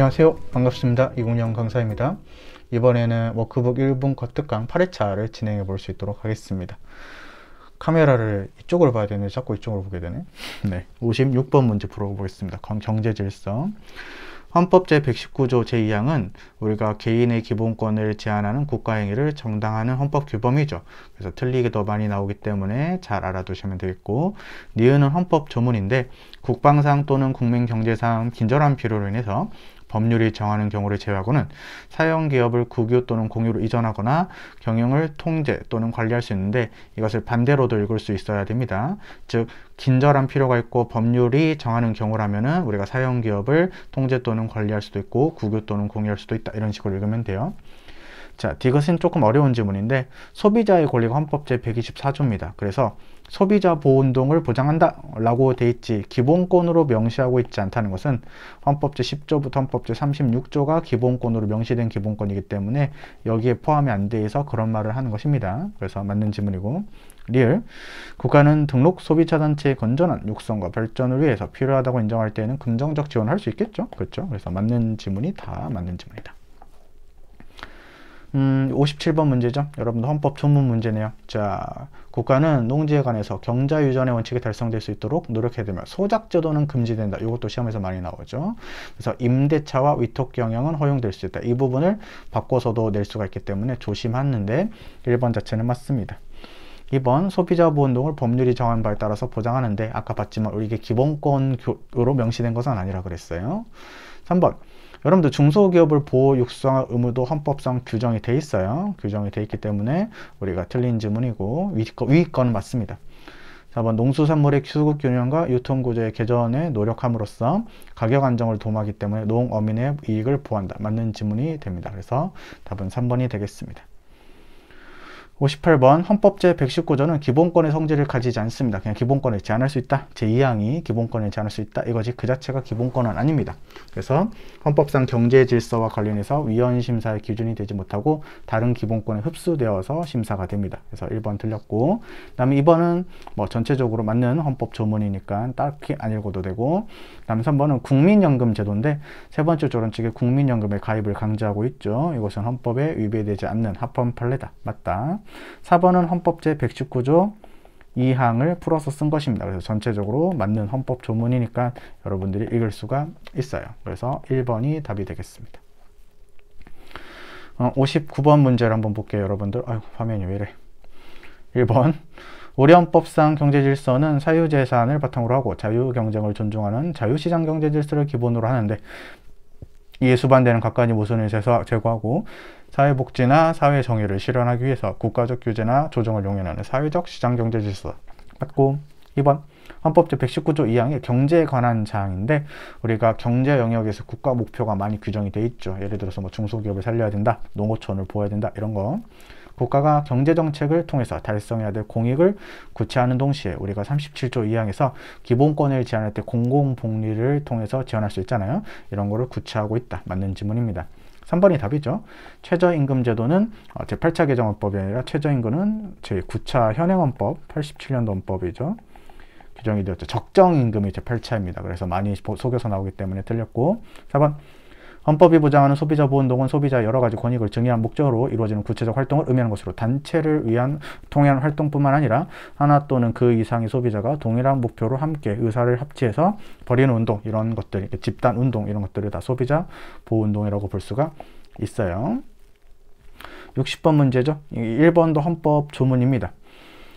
안녕하세요. 반갑습니다. 이공영 강사입니다. 이번에는 워크북 1분 거특강 8회차를 진행해 볼 수 있도록 하겠습니다. 카메라를 이쪽으로 봐야 되는데 자꾸 이쪽으로 보게 되네. 네, 56번 문제 풀어보겠습니다. 경제질서. 헌법 제119조 제2항은 우리가 개인의 기본권을 제한하는 국가행위를 정당화하는 헌법 규범이죠. 그래서 틀리게도 많이 나오기 때문에 잘 알아두시면 되겠고, 니은은 헌법 조문인데 국방상 또는 국민경제상 긴절한 필요로 인해서 법률이 정하는 경우를 제외하고는 사용기업을 국유 또는 공유로 이전하거나 경영을 통제 또는 관리할 수 있는데, 이것을 반대로도 읽을 수 있어야 됩니다. 즉 긴절한 필요가 있고 법률이 정하는 경우라면은 우리가 사용기업을 통제 또는 관리할 수도 있고 국유 또는 공유할 수도 있다, 이런 식으로 읽으면 돼요. 자, 이것은 조금 어려운 지문인데 소비자의 권리가 헌법 제124조입니다. 그래서 소비자 보호운동을 보장한다 라고 돼 있지 기본권으로 명시하고 있지 않다는 것은 헌법 제10조부터 헌법 제36조가 기본권으로 명시된 기본권이기 때문에 여기에 포함이 안 돼 있어 그런 말을 하는 것입니다. 그래서 맞는 지문이고, 리을, 국가는 등록 소비자단체의 건전한 육성과 발전을 위해서 필요하다고 인정할 때에는 긍정적 지원을 할 수 있겠죠. 그렇죠? 그래서 맞는 지문이 다 맞는 지문이다. 57번 문제죠. 여러분도 헌법 조문 문제네요. 자, 국가는 농지에 관해서 경자유전의 원칙이 달성될 수 있도록 노력해야 되며 소작제도는 금지된다. 이것도 시험에서 많이 나오죠. 그래서 임대차와 위탁 경영은 허용될 수 있다. 이 부분을 바꿔서도 낼 수가 있기 때문에 조심하는데 1번 자체는 맞습니다. 2번 소비자 보호운동을 법률이 정한 바에 따라서 보장하는데, 아까 봤지만 이게 기본권으로 명시된 것은 아니라 그랬어요. 3번 여러분들 중소기업을 보호 육성할 의무도 헌법상 규정이 돼 있어요. 규정이 돼 있기 때문에 우리가 틀린 지문이고 위 거는 맞습니다. 4번 농수산물의 수급 균형과 유통구조의 개선에 노력함으로써 가격 안정을 도모하기 때문에 농어민의 이익을 보호한다. 맞는 지문이 됩니다. 그래서 답은 3번이 되겠습니다. 58번 헌법 제119조는 기본권의 성질을 가지지 않습니다. 그냥 기본권을 제한할 수 있다. 제2항이 기본권을 제한할 수 있다. 이거지 그 자체가 기본권은 아닙니다. 그래서 헌법상 경제 질서와 관련해서 위헌 심사의 기준이 되지 못하고 다른 기본권에 흡수되어서 심사가 됩니다. 그래서 1번 틀렸고, 그 다음에 2번은 뭐 전체적으로 맞는 헌법 조문이니까 딱히 안 읽어도 되고, 그 다음에 3번은 국민연금 제도인데 세 번째 조론측에 국민연금의 가입을 강제하고 있죠. 이것은 헌법에 위배되지 않는 합헌 판례다. 맞다. 4번은 헌법 제119조 2항을 풀어서 쓴 것입니다. 그래서 전체적으로 맞는 헌법 조문이니까 여러분들이 읽을 수가 있어요. 그래서 1번이 답이 되겠습니다. 59번 문제를 한번 볼게요. 여러분들, 아이고 화면이 왜 이래. 1번 우리 헌법상 경제질서는 사유재산을 바탕으로 하고 자유경쟁을 존중하는 자유시장 경제질서를 기본으로 하는데, 이에 수반되는 각가지 모순을 제거하고 사회복지나 사회정의를 실현하기 위해서 국가적 규제나 조정을 용인하는 사회적 시장경제질서. 맞고, 2번 헌법 제119조 2항의 경제에 관한 사항인데 우리가 경제 영역에서 국가 목표가 많이 규정이 돼 있죠. 예를 들어서 뭐 중소기업을 살려야 된다, 농어촌을 보호해야 된다, 이런 거. 국가가 경제정책을 통해서 달성해야 될 공익을 구체하는 동시에 우리가 37조 2항에서 기본권을 제한할 때 공공복리를 통해서 지원할 수 있잖아요. 이런 거를 구체하고 있다. 맞는 지문입니다. 3번이 답이죠. 최저임금제도는 제8차 개정헌법이 아니라 최저임금은 제9차 현행헌법 87년도 헌법이죠. 규정이 되었죠. 적정임금이 제8차입니다. 그래서 많이 속여서 나오기 때문에 틀렸고, 4번 헌법이 보장하는 소비자 보호운동은 소비자의 여러 가지 권익을 증의한 목적으로 이루어지는 구체적 활동을 의미하는 것으로 단체를 위한 통일한 활동뿐만 아니라 하나 또는 그 이상의 소비자가 동일한 목표로 함께 의사를 합치해서 벌이는 운동, 이런 것들, 집단 운동, 이런 것들을 다 소비자 보호운동이라고 볼 수가 있어요. 60번 문제죠. 1번도 헌법 조문입니다.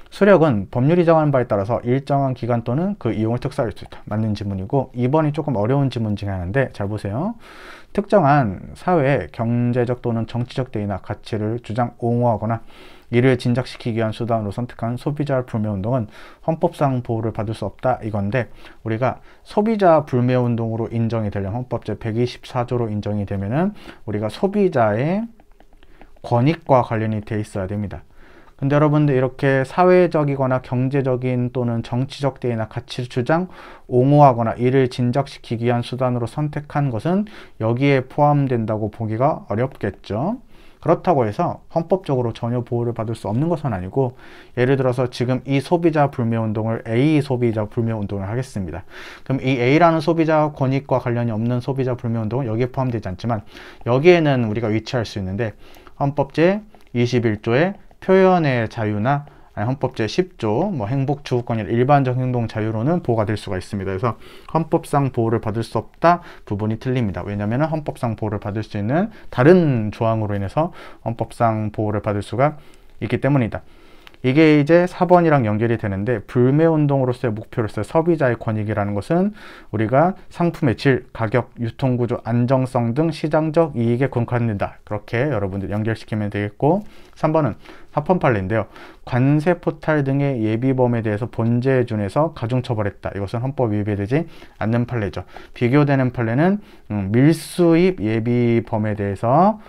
수력은 법률이 정하는 바에 따라서 일정한 기간 또는 그 이용을 특사할 수 있다. 맞는 지문이고, 2번이 조금 어려운 지문 중에 하나인데 잘 보세요. 특정한 사회의 경제적 또는 정치적 대의나 가치를 주장 옹호하거나 이를 진작시키기 위한 수단으로 선택한 소비자 불매운동은 헌법상 보호를 받을 수 없다, 이건데 우리가 소비자 불매운동으로 인정이 되려면 헌법 제124조로 인정이 되면은 우리가 소비자의 권익과 관련이 돼 있어야 됩니다. 근데 여러분들 이렇게 사회적이거나 경제적인 또는 정치적 대의나 가치를 주장 옹호하거나 이를 진작시키기 위한 수단으로 선택한 것은 여기에 포함된다고 보기가 어렵겠죠. 그렇다고 해서 헌법적으로 전혀 보호를 받을 수 없는 것은 아니고, 예를 들어서 지금 이 소비자 불매운동을 A 소비자 불매운동을 하겠습니다. 그럼 이 A라는 소비자 권익과 관련이 없는 소비자 불매운동은 여기에 포함되지 않지만, 여기에는 우리가 위치할 수 있는데, 헌법 제21조의 표현의 자유나 헌법 제10조 뭐 행복 주거권이나 일반적 행동 자유로는 보호가 될 수가 있습니다. 그래서 헌법상 보호를 받을 수 없다 부분이 틀립니다. 왜냐하면 헌법상 보호를 받을 수 있는 다른 조항으로 인해서 헌법상 보호를 받을 수가 있기 때문이다. 이게 이제 4번이랑 연결이 되는데, 불매운동으로서의 목표로서의 소비자의 권익이라는 것은 우리가 상품의 질, 가격, 유통구조, 안정성 등 시장적 이익에 군관된다. 그렇게 여러분들 연결시키면 되겠고, 3번은 사건 판례인데요. 관세 포탈 등의 예비범에 대해서 본제에 준해서 가중처벌했다. 이것은 헌법 위배되지 않는 판례죠. 비교되는 판례는 밀수입 예비범에 대해서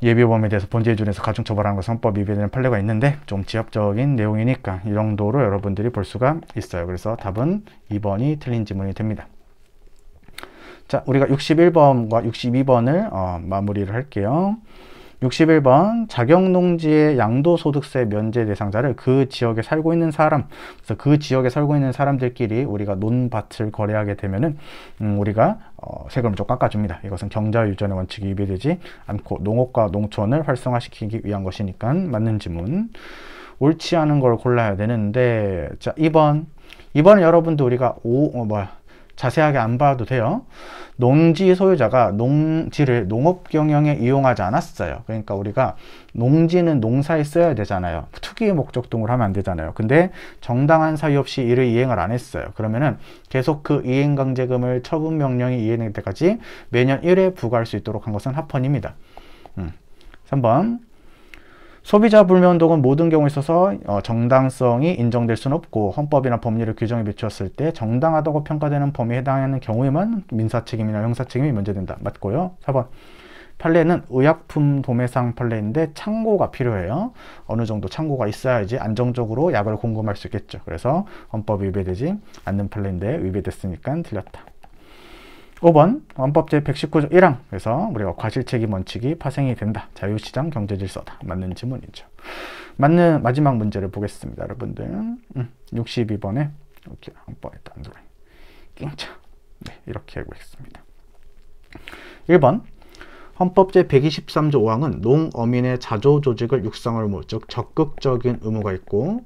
예비범에 대해서 본제에 준해서 가중처벌하는 것은 헌법 위배되는 판례가 있는데, 좀 지엽적인 내용이니까 이 정도로 여러분들이 볼 수가 있어요. 그래서 답은 2번이 틀린 지문이 됩니다. 자, 우리가 61번과 62번을 마무리를 할게요. 61번, 자격농지의 양도소득세 면제 대상자를 그 지역에 살고 있는 사람, 그래서 그 지역에 살고 있는 사람들끼리 우리가 논밭을 거래하게 되면은 우리가 세금을 좀 깎아줍니다. 이것은 경자유전의 원칙이 위배되지 않고 농업과 농촌을 활성화시키기 위한 것이니까 맞는 지문. 옳지 않은 걸 골라야 되는데, 자, 2번은 여러분도 우리가 자세하게 안 봐도 돼요. 농지 소유자가 농지를 농업 경영에 이용하지 않았어요. 그러니까 우리가 농지는 농사에 써야 되잖아요. 투기 목적 등으로 하면 안 되잖아요. 근데 정당한 사유 없이 이를 이행을 안 했어요. 그러면은 계속 그 이행강제금을 처분 명령이 이행될 때까지 매년 1회 부과할 수 있도록 한 것은 합헌입니다. 3번. 소비자 불매운동은 모든 경우에 있어서 정당성이 인정될 수는 없고, 헌법이나 법률의 규정에 비추었을 때 정당하다고 평가되는 범위에 해당하는 경우에만 민사책임이나 형사책임이 면제된다. 맞고요. 4번. 판례는 의약품 도매상 판례인데 창고가 필요해요. 어느 정도 창고가 있어야지 안정적으로 약을 공급할 수 있겠죠. 그래서 헌법 위배되지 않는 판례인데 위배됐으니까 틀렸다. 5번 헌법 제119조 1항, 그래서 우리가 과실책임 원칙이 파생이 된다. 자유시장 경제질서다. 맞는 지문이죠. 맞는 마지막 문제를 보겠습니다. 여러분들 62번에 이렇게 헌법에 안 들어요. 낑차. 네, 이렇게 해보겠습니다. 1번 헌법 제123조 5항은 농어민의 자조조직을 육성할 의무, 즉 적극적인 의무가 있고,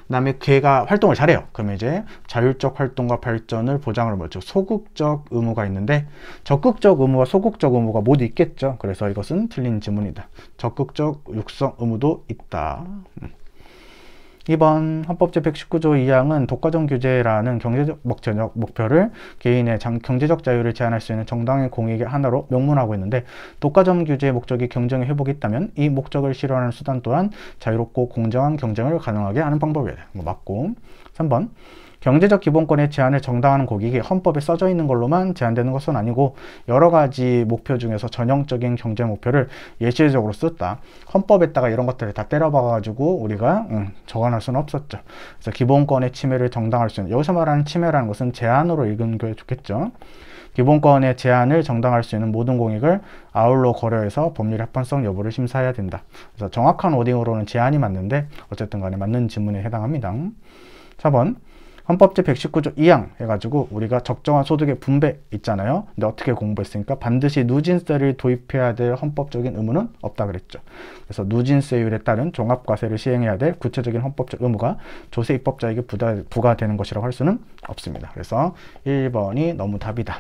그 다음에 걔가 활동을 잘해요. 그러면 이제 자율적 활동과 발전을 보장할 의무, 즉 소극적 의무가 있는데, 적극적 의무와 소극적 의무가 모두 있겠죠. 그래서 이것은 틀린 지문이다. 적극적 육성 의무도 있다. 2번 헌법 제119조 2항은 독과점 규제라는 경제적 목표를 개인의 경제적 자유를 제한할 수 있는 정당의 공익의 하나로 명문하고 있는데, 독과점 규제의 목적이 경쟁의 회복이 있다면 이 목적을 실현하는 수단 또한 자유롭고 공정한 경쟁을 가능하게 하는 방법이다. 맞고. 3번 경제적 기본권의 제한을 정당화하는 고객이 헌법에 써져 있는 걸로만 제한되는 것은 아니고, 여러 가지 목표 중에서 전형적인 경제 목표를 예시적으로 썼다. 헌법에다가 이런 것들을 다 때려박아가지고 우리가 적어낼 수는 없었죠. 그래서 기본권의 침해를 정당화할 수 있는, 여기서 말하는 침해라는 것은 제한으로 읽은 게 좋겠죠. 기본권의 제한을 정당화할 수 있는 모든 공익을 아울러 고려해서 법률 합헌성 여부를 심사해야 된다. 그래서 정확한 워딩으로는 제한이 맞는데 어쨌든 간에 맞는 지문에 해당합니다. 4번 헌법 제119조 2항 해가지고 우리가 적정한 소득의 분배 있잖아요. 근데 어떻게 공부했으니까 반드시 누진세를 도입해야 될 헌법적인 의무는 없다 그랬죠. 그래서 누진세율에 따른 종합과세를 시행해야 될 구체적인 헌법적 의무가 조세 입법자에게 부과되는 것이라고 할 수는 없습니다. 그래서 1번이 너무 답이다.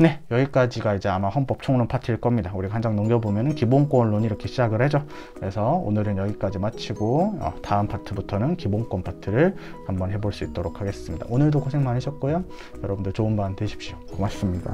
네, 여기까지가 이제 아마 헌법 총론 파트일 겁니다. 우리가 한 장 넘겨보면 기본권론이 이렇게 시작을 하죠. 그래서 오늘은 여기까지 마치고 다음 파트부터는 기본권 파트를 한번 해볼 수 있도록 하겠습니다. 오늘도 고생 많으셨고요. 여러분들 좋은 밤 되십시오. 고맙습니다.